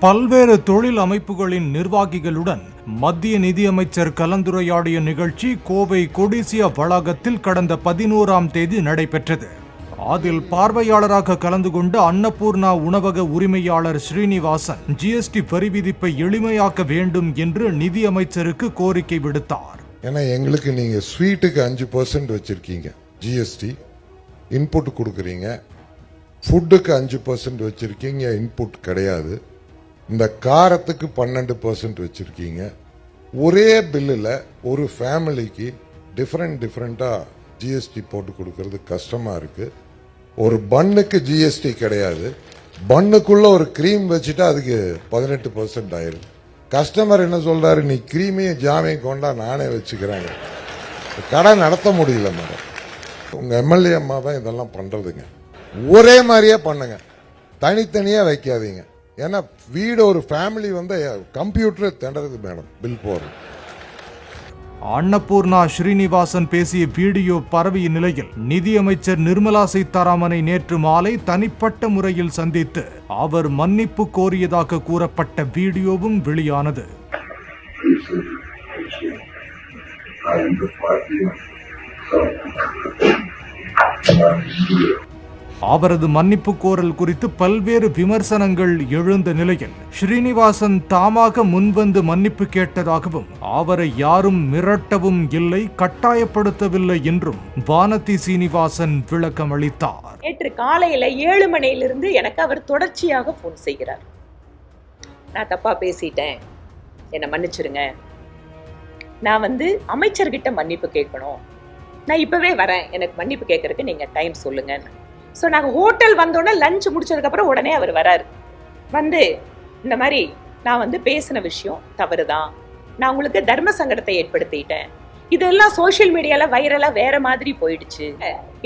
பல்வேறு தொழில் அமைப்புகளின் நிர்வாகிகளுடன் மத்திய நிதியமைச்சர் கலந்துரையாடிய நிகழ்ச்சி கோவை கொடிசியா வளாகத்தில் கடந்த 11ஆம் தேதி நடைபெற்றது. அதில் பார்வையாளராக கலந்து கொண்ட அன்னபூர்ணா உணவக உரிமையாளர் ஸ்ரீனிவாசன் ஜிஎஸ்டி வரி விதிப்பை எளிமையாக்க வேண்டும் என்று நிதியமைச்சருக்கு கோரிக்கை விடுத்தார். ஏன்னா எங்களுக்கு நீங்க ஸ்வீட்டுக்கு 5% வச்சிருக்கீங்க, ஜிஎஸ்டி இன்புட் கொடுக்குறீங்க, ஃபுட்டுக்கு 5% வச்சிருக்கீங்க, இன்புட் கிடையாது. இந்த காரத்துக்கு 12% வச்சிருக்கீங்க. ஒரே பில்லில் ஒரு ஃபேமிலிக்கு டிஃப்ரெண்டா ஜிஎஸ்டி போட்டு கொடுக்கறது கஷ்டமா இருக்கு. ஒரு பன்னுக்கு ஜிஎஸ்டி கிடையாது, பன்னுக்குள்ள ஒரு கிரீம் வச்சுட்டா அதுக்கு 18% ஆயிருக்கு. கஸ்டமர் என்ன சொல்றாரு, நீ கிரீமையும் ஜாமையும் கொண்டா நானே வச்சுக்கிறேன். கடை நடத்த முடியல மேடம். உங்க எம்எல்ஏ அம்மா தான் இதெல்லாம் பண்றதுங்க. ஒரே மாதிரியே பண்ணுங்க, தனித்தனியா வைக்காதீங்க. ஏன்னா வீடு ஒரு ஃபேமிலி வந்து கம்ப்யூட்டர் திணறது மேடம் பில் போடுறது. அன்னபூர்ணா ஸ்ரீனிவாசன் பேசிய வீடியோ பரவிய நிலையில் நிதியமைச்சர் நிர்மலா சீதாராமனை நேற்று மாலை தனிப்பட்ட முறையில் சந்தித்து அவர் மன்னிப்பு கோரியதாக கூறப்பட்ட வீடியோவும் வெளியானது. அவரது மன்னிப்பு கோரல் குறித்து பல்வேறு விமர்சனங்கள் எழுந்த நிலையில் ஸ்ரீனிவாசன் தாமாக முன்வந்து மன்னிப்பு கேட்டதாகவும் அவரை யாரும் மிரட்டவும் இல்லை, கட்டாயப்படுத்தவில்லை என்றும் வானதி சீனிவாசன் விளக்கம் அளித்தார். நேற்று காலையில 7 மணியிலிருந்து எனக்கு அவர் தொடர்ச்சியாக போன் செய்கிறார். நான் தப்பா பேசிட்டேன், என்னை மன்னிச்சிருங்க, நான் அமைச்சர்கிட்ட மன்னிப்பு கேட்கணும், நான் இப்பவே வரேன், எனக்கு மன்னிப்பு கேட்கறதுக்கு நீங்க டைம் சொல்லுங்க. ஸோ நாங்கள் ஹோட்டல் வந்தோடனே லஞ்ச் முடிச்சதுக்கப்புறம் உடனே அவர் வராரு. இந்த மாதிரி நான் பேசின விஷயம் தவறு தான், நான் உங்களுக்கு தர்ம சங்கடத்தை ஏற்படுத்திட்டேன், இதெல்லாம் சோசியல் மீடியால வைரலா வேற மாதிரி போயிடுச்சு,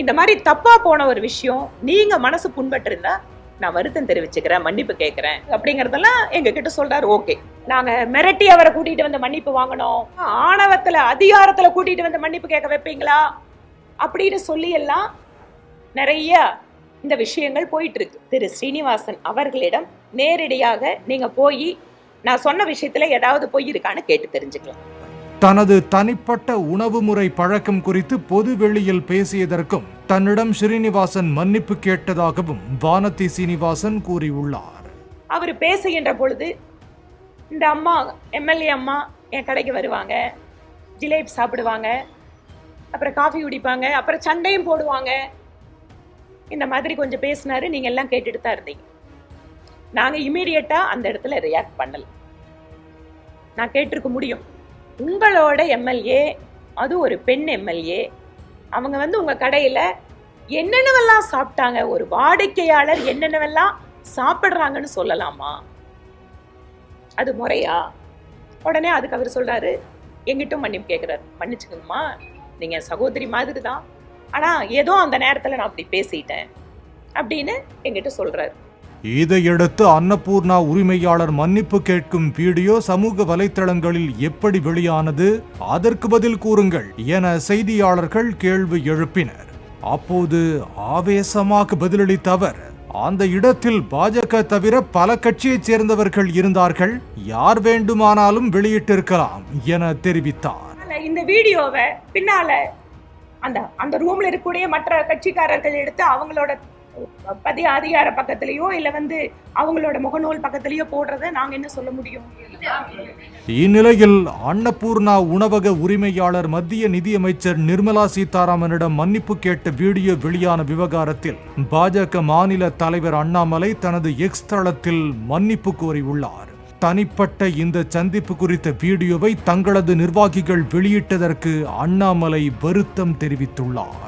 இந்த மாதிரி தப்பா போன ஒரு விஷயம் நீங்க மனசு புண்பட்டிருந்தா நான் வருத்தம் தெரிவிச்சுக்கிறேன், மன்னிப்பு கேட்கிறேன் அப்படிங்கறதெல்லாம் எங்க கிட்ட சொல்றாரு. ஓகே, நாங்க மிரட்டி அவரை கூட்டிட்டு வந்து மன்னிப்பு வாங்கணும், ஆணவத்துல அதிகாரத்துல கூட்டிட்டு வந்து மன்னிப்பு கேட்க வைப்பீங்களா அப்படின்னு சொல்லி எல்லாம் நிறைய இந்த விஷயங்கள் போயிட்டு இருக்கு. திரு ஸ்ரீனிவாசன் அவர்களிடம் நேரடியாக நீங்க போய் நான் சொன்ன விஷயத்துல ஏதாவது பொய் இருக்கான்னு கேட்டு தெரிஞ்சுக்கலாம். தனது தனிப்பட்ட உணவு முறை பழக்கம் குறித்து பொது வெளியில் பேசியதற்கும் தன்னிடம் ஸ்ரீனிவாசன் மன்னிப்பு கேட்டதாகவும் வானதி சீனிவாசன் கூறியுள்ளார். அவர் பேசுகின்ற பொழுது இந்த அம்மா எம்எல்ஏ அம்மா என் கடைக்கு வருவாங்க, ஜிலேபி சாப்பிடுவாங்க, அப்புறம் காஃபி குடிப்பாங்க, அப்புறம் சண்டையும் போடுவாங்க, இந்த மாதிரி கொஞ்சம் பேசினாரு. நீங்க எல்லாம் கேட்டுட்டு தான் இருந்தீங்க. நாங்க இமீடியட்டா அந்த இடத்துல ரியாக்ட் பண்ணல. நான் கேட்டிருக்க முடியும், உங்களோட எம்எல்ஏ, அது ஒரு பெண் எம்எல்ஏ, அவங்க உங்க கடையில என்னென்னவெல்லாம் சாப்பிட்டாங்க, ஒரு வாடிக்கையாளர் என்னென்னவெல்லாம் சாப்பிடுறாங்கன்னு சொல்லலாமா? அது முறையா? உடனே அதுக்கு அவர் சொல்றாரு, எங்கிட்டும் மன்னிப்பு கேட்கிறாரு, மன்னிச்சுக்கோங்கம்மா, நீங்க சகோதரி மாதிரி தான், ஆனா ஏதோ அந்த நேரத்துல நான் அப்படி பேசிட்டேன் அப்படின்னு என்கிட்ட சொல்றாரு. இதையடுத்து அன்னபூர்ணா உரிமையாளர் மன்னிப்பு கேட்கும் வீடியோ சமூக வலைத்தளங்களில் எப்படி வெளியானது, அதற்கு பதில் கூறுங்கள் என செய்தியாளர்கள் கேள்வி எழுப்பினர். அப்போது ஆவேசமாக பதிலளித்த அவர், அந்த இடத்தில் பாஜக தவிர பல கட்சியைச் சேர்ந்தவர்கள் இருந்தார்கள், யார் வேண்டுமானாலும் வெளியிட்டிருக்கலாம் என தெரிவித்தார். இந்த வீடியோவை பின்னால அந்த ரூம்ல இருக்கக்கூடிய மற்ற கட்சிக்காரர்கள் எடுத்து அவங்களோட அதிகார பக்கத்திலேயோ இல்ல அவங்களோட முகநூல் பக்கத்திலேயோ போடுறத நாங்க என்ன சொல்ல முடியும்? இந்நிலையில் அன்னபூர்ணா உணவக உரிமையாளர் மத்திய நிதியமைச்சர் நிர்மலா சீதாராமனிடம் மன்னிப்பு கேட்ட வீடியோ வெளியான விவகாரத்தில் பாஜக மாநில தலைவர் அண்ணாமலை தனது எக்ஸ் தளத்தில் மன்னிப்பு கோரியுள்ளார். தனிப்பட்ட இந்த சந்திப்பு குறித்த வீடியோவை தங்களது நிர்வாகிகள் வெளியிட்டதற்கு அண்ணாமலை வருத்தம் தெரிவித்துள்ளார்.